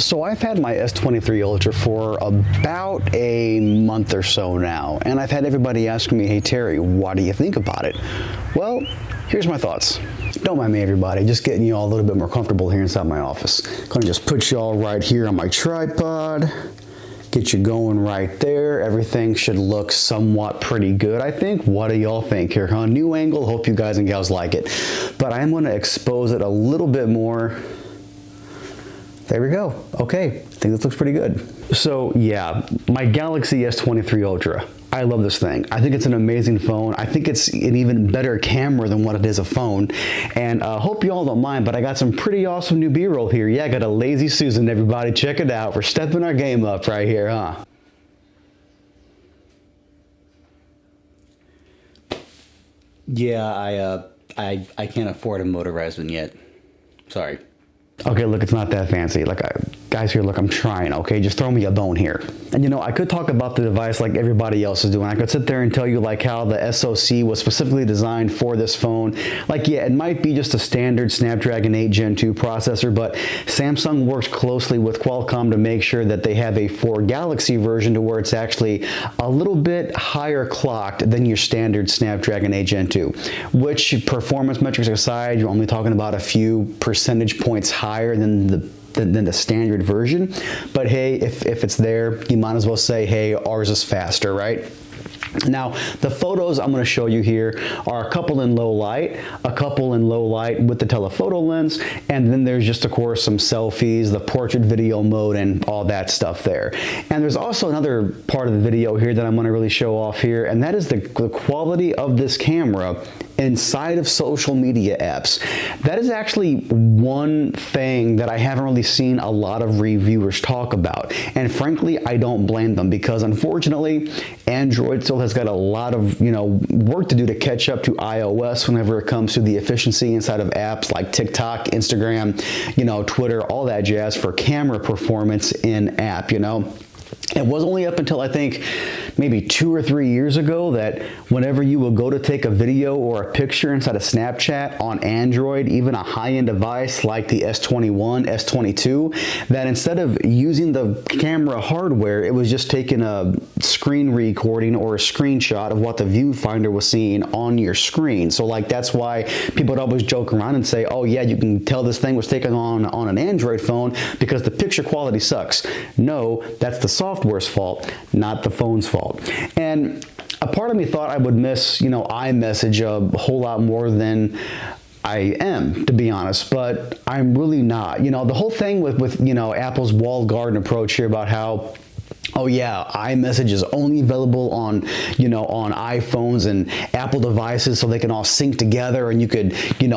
So I've had my S23 Ultra for about a month or so now, and I've had everybody asking me, hey Terry, what do you think about it? Well, here's my thoughts. Don't mind me, everybody, just getting you all a little bit more comfortable here inside my office. Gonna just put you all right here on my tripod, get you going right there. Everything should look somewhat pretty good, I think. What do y'all think here, huh? New angle, hope you guys and gals like it. But I am gonna expose it a little bit more. There we go. Okay, I think this looks pretty good. So yeah, my Galaxy S23 Ultra. I love this thing. I think it's an amazing phone. I think it's an even better camera than what it is a phone. And hope you all don't mind, but I got some pretty awesome new B-roll here. Yeah, I got a Lazy Susan, everybody. Check it out. We're stepping our game up right here, huh? Yeah, I can't afford a motorized one yet. Sorry. Okay, look, it's not that fancy. Like, guys here, look, I'm trying, okay? Just throw me a bone here. And you know, I could talk about the device like everybody else is doing. I could sit there and tell you like how the SoC was specifically designed for this phone. Like, yeah, it might be just a standard Snapdragon 8 Gen 2 processor, but Samsung works closely with Qualcomm to make sure that they have a for Galaxy version to where it's actually a little bit higher clocked than your standard Snapdragon 8 Gen 2, which performance metrics aside, you're only talking about a few percentage points higher than the standard version. But hey, if it's there, you might as well say, hey, ours is faster, right? Now, the photos I'm going to show you here are a couple in low light with the telephoto lens, and then there's just, of course, some selfies, the portrait video mode, and all that stuff there. And there's also another part of the video here that I'm going to really show off here, and that is the quality of this camera inside of social media apps. That is actually one thing that I haven't really seen a lot of reviewers talk about. And frankly, I don't blame them, because unfortunately, Android still has got a lot of, work to do to catch up to iOS whenever it comes to the efficiency inside of apps like TikTok, Instagram, Twitter, all that jazz for camera performance in app, It was only up until I think maybe 2 or 3 years ago that whenever you will go to take a video or a picture inside of Snapchat on Android, even a high-end device like the S21, S22, that instead of using the camera hardware, it was just taking a screen recording or a screenshot of what the viewfinder was seeing on your screen. So like that's why people would always joke around and say, oh yeah, you can tell this thing was taken on an Android phone because the picture quality sucks. No, that's the software's fault, not the phone's fault. And a part of me thought I would miss, iMessage a whole lot more than I am, to be honest, but I'm really not. The whole thing with Apple's walled garden approach here about how, oh yeah, iMessage is only available on, on iPhones and Apple devices so they can all sync together and you could,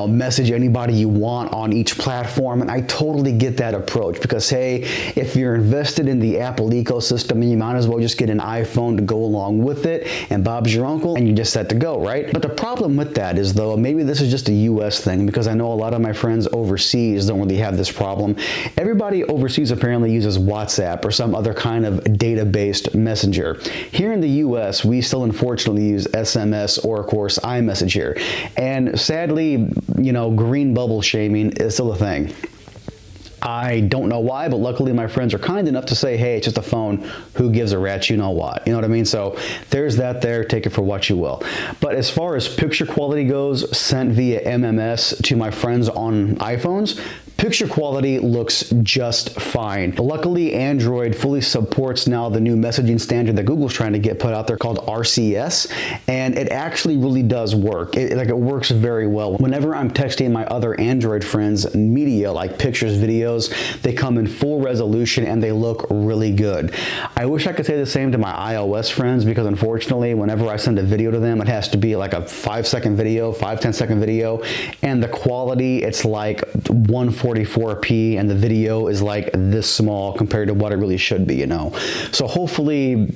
message anybody you want on each platform. And I totally get that approach because, hey, if you're invested in the Apple ecosystem, you might as well just get an iPhone to go along with it, and Bob's your uncle, and you're just set to go, right? But the problem with that is, though, maybe this is just a US thing, because I know a lot of my friends overseas don't really have this problem. Everybody overseas apparently uses WhatsApp or some other kind of data-based messenger. Here in the US, we still unfortunately use SMS or, of course, iMessage here. And sadly, green bubble shaming is still a thing. I don't know why, but luckily my friends are kind enough to say, hey, it's just a phone. Who gives a rat's you know what? You know what I mean? So there's that there. Take it for what you will. But as far as picture quality goes, sent via MMS to my friends on iPhones, picture quality looks just fine. Luckily, Android fully supports now the new messaging standard that Google's trying to get put out there called RCS, and it actually really does work. It works very well. Whenever I'm texting my other Android friends media like pictures, videos, they come in full resolution and they look really good. I wish I could say the same to my iOS friends, because unfortunately, whenever I send a video to them, it has to be like a 5-second video, 5-10-second video, and the quality, it's like 144p, and the video is like this small compared to what it really should be, So hopefully,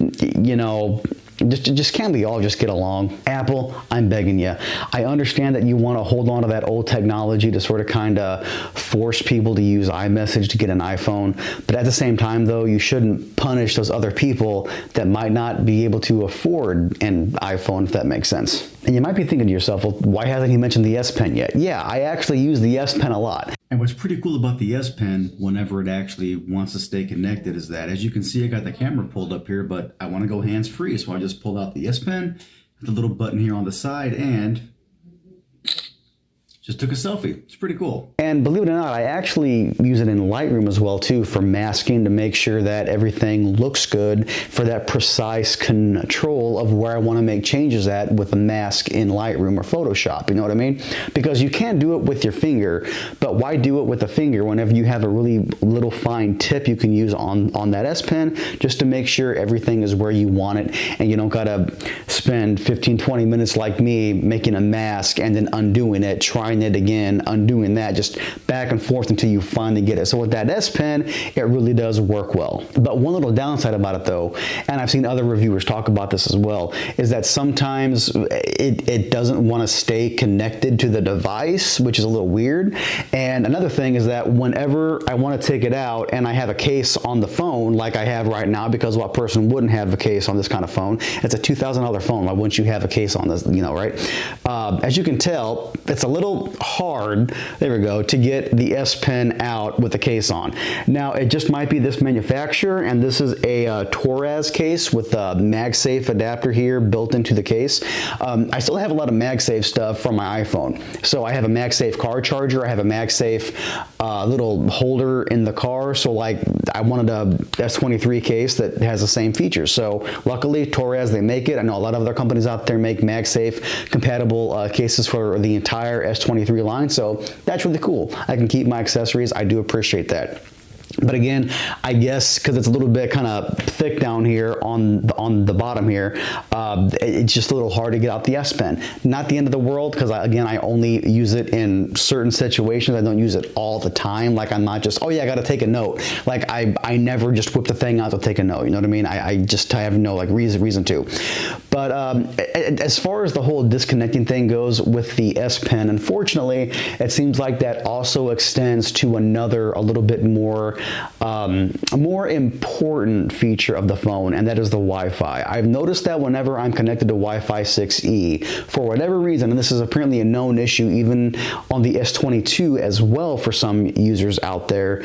just can't we all just get along? Apple, I'm begging you. I understand that you want to hold on to that old technology to sort of kind of force people to use iMessage to get an iPhone, but at the same time, though, you shouldn't punish those other people that might not be able to afford an iPhone, if that makes sense. And you might be thinking to yourself, well, why hasn't he mentioned the S Pen yet? Yeah, I actually use the S Pen a lot. And what's pretty cool about the S Pen, whenever it actually wants to stay connected, is that, as you can see, I got the camera pulled up here, but I want to go hands-free, so I just pulled out the S Pen, the little button here on the side, and just took a selfie. It's pretty cool. And believe it or not, I actually use it in Lightroom as well too, for masking, to make sure that everything looks good, for that precise control of where I want to make changes at with the mask in Lightroom or Photoshop. You know what I mean? Because you can't do it with your finger, but why do it with the finger whenever you have a really little fine tip you can use on that S Pen, just to make sure everything is where you want it, and you don't gotta spend 15-20 minutes like me making a mask and then undoing it, trying it again, undoing that, just back and forth until you finally get it. So with that S Pen, it really does work well. But one little downside about it though, and I've seen other reviewers talk about this as well, is that sometimes it doesn't want to stay connected to the device, which is a little weird. And another thing is that whenever I want to take it out and I have a case on the phone like I have right now, because what person wouldn't have a case on this kind of phone? It's a $2,000 phone. Why wouldn't you have a case on this, you know, right? As you can tell, it's a little hard, there we go, to get the S Pen out with the case on. Now, it just might be this manufacturer, and this is a Torres case with a Magsafe adapter here built into the case. I still have a lot of Magsafe stuff from my iPhone. So I have a Magsafe car charger, I have a Magsafe little holder in the car, so like I wanted a S23 case that has the same features. So luckily, Torres, they make it. I know a lot of other companies out there make Magsafe compatible cases for the entire S23 line, so that's really cool. I can keep my accessories. I do appreciate that. But again, I guess because it's a little bit kind of thick down here on the bottom here, it's just a little hard to get out the S Pen. Not the end of the world, because again, I only use it in certain situations. I don't use it all the time. Like, I'm not just, oh yeah, I got to take a note. Like, I never just whip the thing out to take a note. You know what I mean? I have no like reason to. But as far as the whole disconnecting thing goes with the S Pen, unfortunately, it seems like that also extends to another, a little bit more a more important feature of the phone, and that is the Wi-Fi. I've noticed that whenever I'm connected to Wi-Fi 6E, for whatever reason, and this is apparently a known issue even on the S22 as well for some users out there,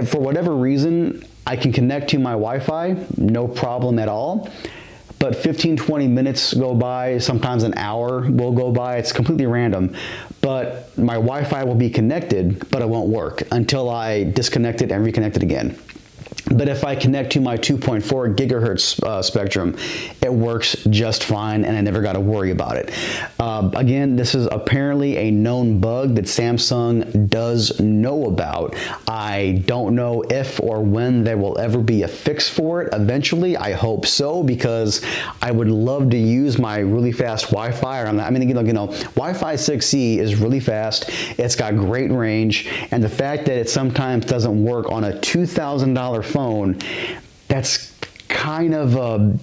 for whatever reason, I can connect to my Wi-Fi, no problem at all. But 15-20 minutes go by, sometimes an hour will go by. It's completely random. But my Wi-Fi will be connected, but it won't work until I disconnect it and reconnect it again. But if I connect to my 2.4 gigahertz spectrum, it works just fine, and I never got to worry about it. Again, this is apparently a known bug that Samsung does know about. I don't know if or when there will ever be a fix for it. Eventually, I hope so, because I would love to use my really fast Wi-Fi. I mean, you know, Wi-Fi 6E is really fast. It's got great range, and the fact that it sometimes doesn't work on a $2,000 phone, that's kind of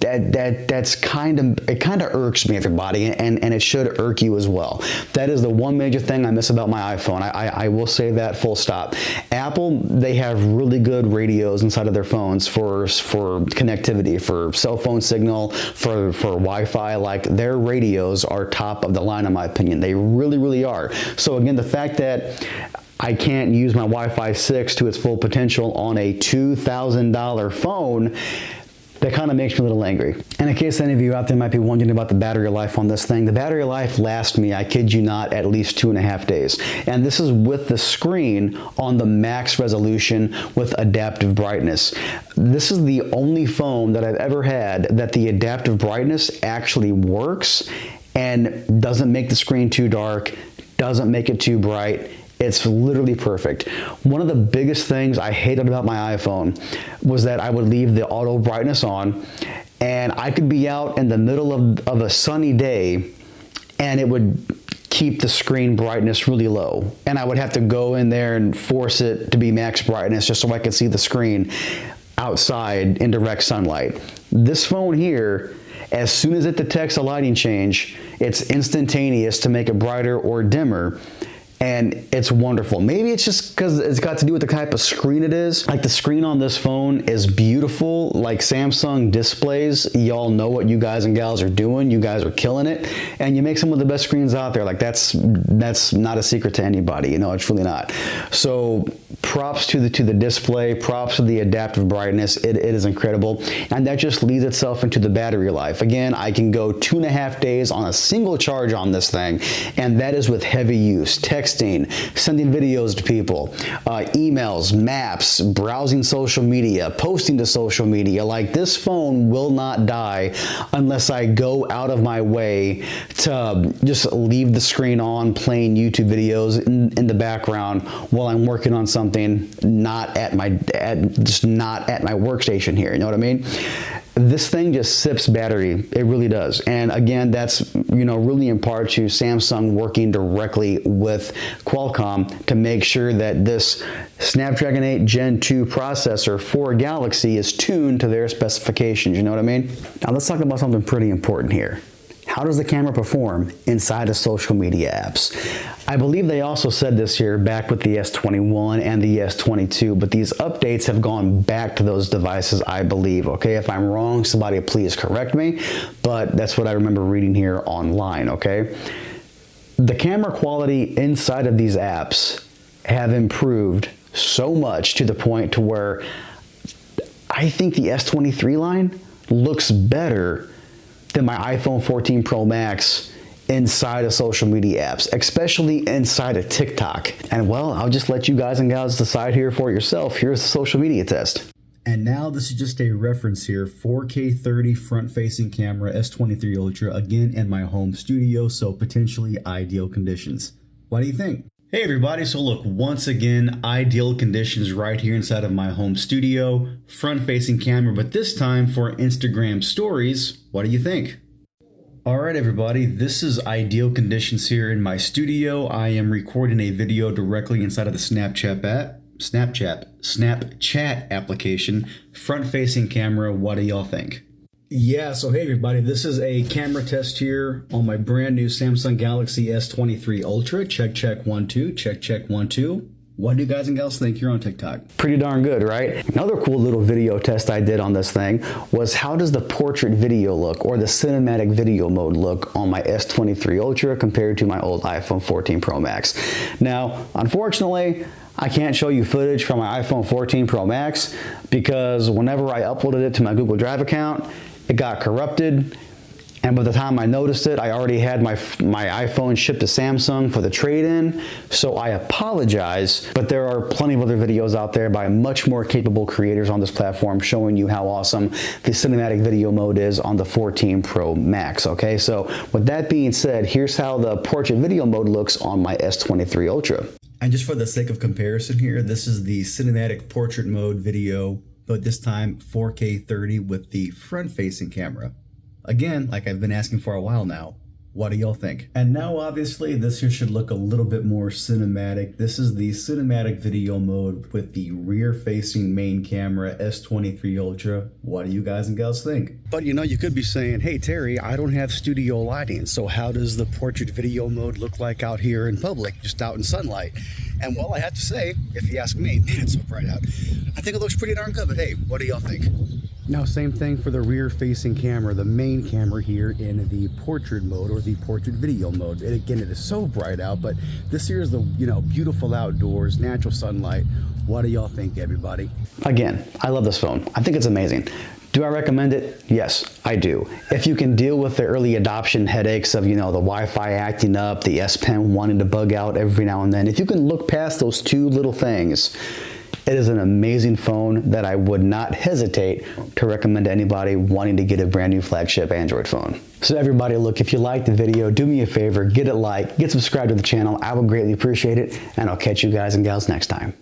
it kind of irks me, everybody, and it should irk you as well. That is the one major thing I miss about my iPhone. I will say that, full stop. Apple, they have really good radios inside of their phones for connectivity, for cell phone signal, for Wi-Fi. Like, their radios are top of the line in my opinion. They really are. So again, the fact that I can't use my Wi-Fi 6 to its full potential on a $2,000 phone, that kind of makes me a little angry. And in case any of you out there might be wondering about the battery life on this thing, the battery life lasts me, I kid you not, at least 2.5 days. And this is with the screen on the max resolution with adaptive brightness. This is the only phone that I've ever had that the adaptive brightness actually works and doesn't make the screen too dark, doesn't make it too bright. It's literally perfect. One of the biggest things I hated about my iPhone was that I would leave the auto brightness on, and I could be out in the middle of a sunny day, and it would keep the screen brightness really low. And I would have to go in there and force it to be max brightness just so I could see the screen outside in direct sunlight. This phone here, as soon as it detects a lighting change, it's instantaneous to make it brighter or dimmer. and it's wonderful. Maybe it's just because it's got to do with the type of screen it is. Like the screen on this phone is beautiful. Like Samsung displays, y'all know what you guys and gals are doing. You guys are killing it, and you make some of the best screens out there. Like that's not a secret to anybody. You know, it's really not. So props to the display, props to the adaptive brightness. It is incredible, and that just leads itself into the battery life. Again, I can go 2.5 days on a single charge on this thing, and that is with heavy use. Texting, sending videos to people, emails, maps, browsing social media, posting to social media. Like, this phone will not die unless I go out of my way to just leave the screen on, playing YouTube videos in the background while I'm working on something not at my workstation here. You know what I mean? This thing just sips battery. It really does. And again, that's, you know, really in part to Samsung working directly with Qualcomm to make sure that this Snapdragon 8 Gen 2 processor for Galaxy is tuned to their specifications. You know what I mean? Now let's talk about something pretty important here. How does the camera perform inside of social media apps? I believe they also said this here back with the S21 and the S22, but these updates have gone back to those devices, I believe. Okay, if I'm wrong, somebody please correct me, but that's what I remember reading here online, okay? The camera quality inside of these apps have improved so much to the point to where I think the S23 line looks better than my iPhone 14 Pro Max inside of social media apps, especially inside of TikTok. And well, I'll just let you guys and gals decide here for yourself. Here's the social media test. And now this is just a reference here, 4K 30 front-facing camera, S23 Ultra, again in my home studio, so potentially ideal conditions. What do you think? Hey everybody, so look, once again, ideal conditions right here inside of my home studio, front-facing camera, but this time for Instagram stories. What do you think? All right, everybody, this is ideal conditions here in my studio. I am recording a video directly inside of the Snapchat application, front-facing camera. What do y'all think? Yeah, so hey everybody, this is a camera test here on my brand new Samsung Galaxy S23 Ultra. Check 1 2, check 1 2. What do you guys and gals think here on TikTok? Pretty darn good, right? Another cool little video test I did on this thing was how does the portrait video look, or the cinematic video mode look on my S23 Ultra compared to my old iPhone 14 Pro Max. Now, unfortunately, I can't show you footage from my iPhone 14 Pro Max because whenever I uploaded it to my Google Drive account, it got corrupted, and by the time I noticed it, I already had my iPhone shipped to Samsung for the trade-in, so I apologize, but there are plenty of other videos out there by much more capable creators on this platform showing you how awesome the cinematic video mode is on the 14 Pro Max, okay? So with that being said, here's how the portrait video mode looks on my S23 Ultra. And just for the sake of comparison here, this is the cinematic portrait mode video, but this time 4K 30 with the front-facing camera. Again, like I've been asking for a while now, what do y'all think? And now obviously this here should look a little bit more cinematic. This is the cinematic video mode with the rear-facing main camera, S23 Ultra. What do you guys and gals think? But you know, you could be saying, hey Terry, I don't have studio lighting, so how does the portrait video mode look like out here in public, just out in sunlight? And well, I have to say, if you ask me, man, it's so bright out. I think it looks pretty darn good, but hey, what do y'all think? Now, same thing for the rear-facing camera, the main camera here in the portrait mode or the portrait video mode. And again, it is so bright out, but this here is the, you know, beautiful outdoors, natural sunlight. What do y'all think, everybody? Again, I love this phone. I think it's amazing. Do I recommend it? Yes, I do. If you can deal with the early adoption headaches of, you know, the Wi-Fi acting up, the S Pen wanting to bug out every now and then, if you can look past those two little things, it is an amazing phone that I would not hesitate to recommend to anybody wanting to get a brand new flagship Android phone. So everybody, look, if you liked the video, do me a favor, get it like, get subscribed to the channel. I would greatly appreciate it, and I'll catch you guys and gals next time.